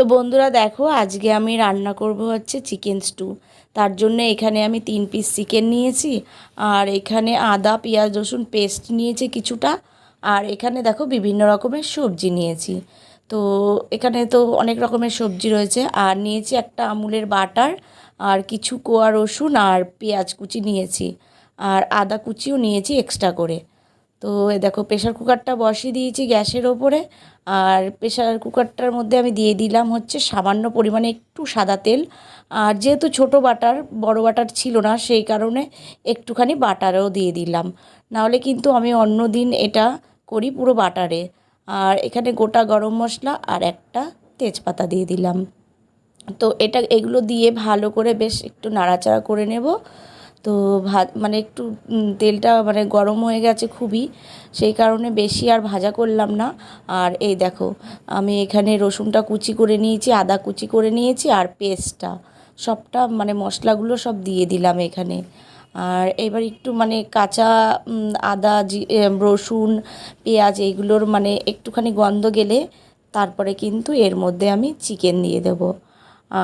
তো বন্ধুরা দেখো, আজকে আমি রান্না করব হচ্ছে চিকেন স্টু। তার জন্য এখানে আমি 3 পিস চিকেন নিয়েছি, আর এখানে আদা পেঁয়াজ রসুন পেস্ট নিয়েছি কিছুটা, আর এখানে দেখো বিভিন্ন রকমের সবজি নিয়েছি। তো এখানে তো অনেক রকমের সবজি রয়েছে, আর নিয়েছি একটা আমুলের বাটার, আর কিছু কোয়া রসুন আর পেঁয়াজ কুচি নিয়েছি, আর আদা কুচিও নিয়েছি এক্সট্রা করে। তো এ দেখো, প্রেশার কুকারটা বসিয়ে দিয়েছি গ্যাসের ওপরে। আর প্রেশার কুকারটার মধ্যে আমি দিয়ে দিলাম হচ্ছে সামান্য পরিমাণে একটু সাদা তেল। আর যেহেতু ছোটো বাটার, বড় বাটার ছিল না, সেই কারণে একটুখানি বাটারও দিয়ে দিলাম। নাহলে কিন্তু আমি অন্য দিন এটা করি পুরো বাটারে। আর এখানে গোটা গরম মশলা আর একটা তেজপাতা দিয়ে দিলাম। তো এগুলো দিয়ে ভালো করে বেশ একটু নাড়াচাড়া করে নেব। তো মানে একটু তেলটা মানে গরম হয়ে গেছে খুবই, সেই কারণে বেশি আর ভাজা করলাম না। আর এই দেখো, আমি এখানে রসুনটা কুচি করে নিয়েছি, আদা কুচি করে নিয়েছি, আর পেস্টটা সবটা মানে মশলাগুলো সব দিয়ে দিলাম এখানে। আর এবার একটু মানে কাঁচা আদা রসুন পেঁয়াজ এইগুলোর মানে একটুখানি গন্ধ গেলে তারপরে কিন্তু এর মধ্যে আমি চিকেন দিয়ে দেবো।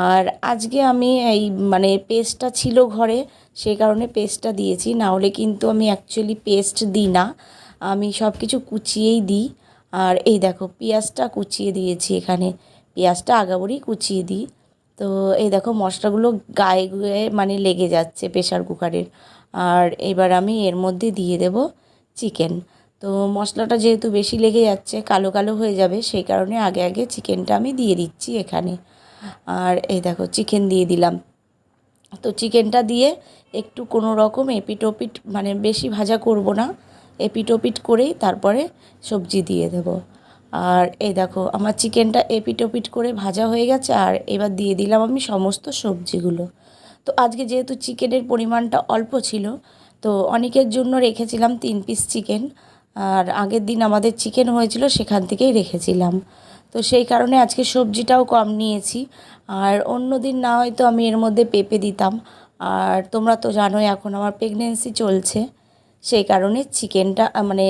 আর আজকে আমি এই মানে পেস্টটা ছিল ঘরে, সেই কারণে পেস্টটা দিয়েছি, না হলে কিন্তু আমি অ্যাকচুয়ালি পেস্ট দিই না, আমি সব কিছু কুচিয়েই দিই। আর এই দেখো, পেঁয়াজটা কুচিয়ে দিয়েছি এখানে, পেঁয়াজটা আগাগোড়াই কুচিয়ে দিই। তো এই দেখো, মশলাগুলো গায়ে গায়ে মানে লেগে যাচ্ছে প্রেশার কুকারের। আর এবার আমি এর মধ্যে দিয়ে দেব চিকেন। তো মশলাটা যেহেতু বেশি লেগে যাচ্ছে, কালো কালো হয়ে যাবে, সেই কারণে আগে আগে চিকেনটা আমি দিয়ে দিচ্ছি এখানে। আর এই দেখো, চিকেন দিয়ে দিলাম। তো চিকেনটা দিয়ে একটু কোনো রকম এপিট ওপিট মানে বেশি ভাজা করব না, এপিট ওপিট করেই তারপরে সবজি দিয়ে দেব। আর এই দেখো, আমার চিকেনটা এপিট ওপিট করে ভাজা হয়ে গেছে, আর এবার দিয়ে দিলাম আমি সমস্ত সবজিগুলো। তো আজকে যেহেতু চিকেনের পরিমাণটা অল্প ছিল, তো অনেকের জন্য রেখেছিলাম 3 পিস চিকেন। আর আগের দিন আমাদের চিকেন হয়েছিল, সেখান থেকেই রেখেছিলাম। তো সেই কারণে আজকে সবজিটাও কম নিয়েছি। আর অন্য দিন না হয়তো আমি এর মধ্যে পেঁপে দিতাম। আর তোমরা তো জানোই এখন আমার প্রেগনেন্সি চলছে, সেই কারণে চিকেনটা মানে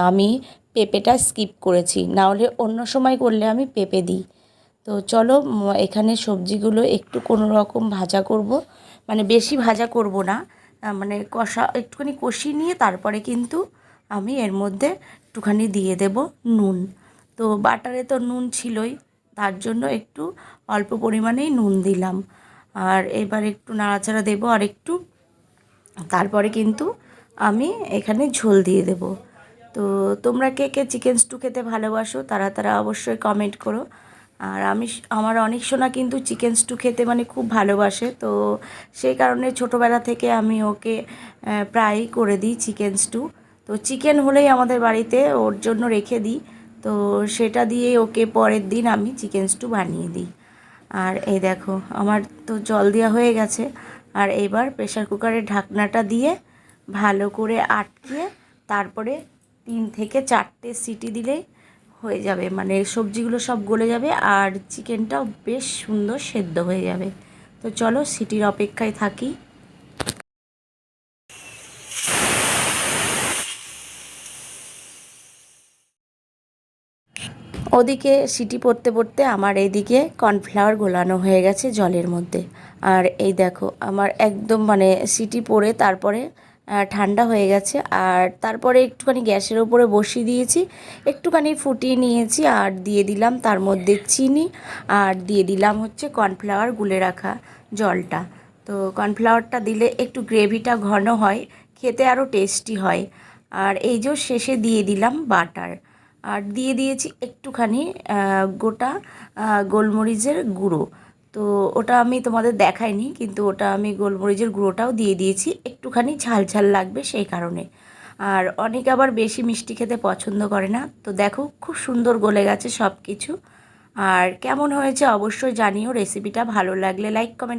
আমি পেঁপেটা স্কিপ করেছি, না হলে অন্য সময় করলে আমি পেঁপে দিই। তো চলো, এখানে সবজিগুলো একটু কোনো রকম ভাজা করব, মানে বেশি ভাজা করব না, মানে কষা একটুখানি কষিয়ে নিয়ে তারপরে কিন্তু আমি এর মধ্যে একটুখানি দিয়ে দেব নুন। তো বাটারে তো নুন ছিলই, তার জন্য একটু অল্প পরিমাণেই নুন দিলাম। আর এবার একটু নাড়াচাড়া দেবো আর একটু, তারপরে কিন্তু আমি এখানে ঝোল দিয়ে দেব। তো তোমরা কে কে চিকেন স্টু খেতে ভালোবাসো তারা তারা অবশ্যই কমেন্ট করো। আর আমার অনেক সোনা কিন্তু চিকেন স্টু খেতে মানে খুব ভালোবাসে, তো সেই কারণে ছোটোবেলা থেকে আমি ওকে প্রায়ই করে দিই চিকেন স্টু। তো চিকেন হলেই আমাদের বাড়িতে ওর জন্য রেখে দিই, তো সেটা দিয়েই ওকে পরের দিন আমি চিকেন স্টু বানিয়ে দিই। আর এই দেখো, আমার তো জল দেওয়া হয়ে গেছে। আর এবার প্রেশার কুকারের ঢাকনাটা দিয়ে ভালো করে আটকে তারপরে 3 থেকে 4টে সিটি দিলেই হয়ে যাবে, মানে সবজিগুলো সব গলে যাবে আর চিকেনটাও বেশ সুন্দর সেদ্ধ হয়ে যাবে। তো চলো, সিটির অপেক্ষায় থাকি। ওদিকে সিটি পড়তে পড়তে আমার এইদিকে কর্নফ্লাওয়ার গোলানো হয়ে গেছে জলের মধ্যে। আর এই দেখো, আমার একদম মানে সিটি পড়ে তারপরে ঠান্ডা হয়ে গেছে। আর তারপরে একটুখানি গ্যাসের ওপরে বসিয়ে দিয়েছি, একটুখানি ফুটিয়ে নিয়েছি, আর দিয়ে দিলাম তার মধ্যে চিনি, আর দিয়ে দিলাম হচ্ছে কর্নফ্লাওয়ার গুলে রাখা জলটা। তো কর্নফ্লাওয়ারটা দিলে একটু গ্রেভিটা ঘন হয়, খেতে আরও টেস্টি হয়। আর এই যে শেষে দিয়ে দিলাম বাটার, আর দিয়ে দিয়েছি একটুখানি গোটা গোলমরিচের গুঁড়ো। তো ওটা আমি তোমাদের দেখাইনি, কিন্তু ওটা আমি গোলমরিচের গুঁড়োটাও দিয়ে দিয়েছি, একটুখানি ঝাল ঝাল লাগবে সেই কারণে। আর অনেকে আবার বেশি মিষ্টি খেতে পছন্দ করে না। তো দেখো, খুব সুন্দর গলে গেছে সব কিছু। আর কেমন হয়েছে অবশ্যই জানিও। রেসিপিটা ভালো লাগলে লাইক কমেন্ট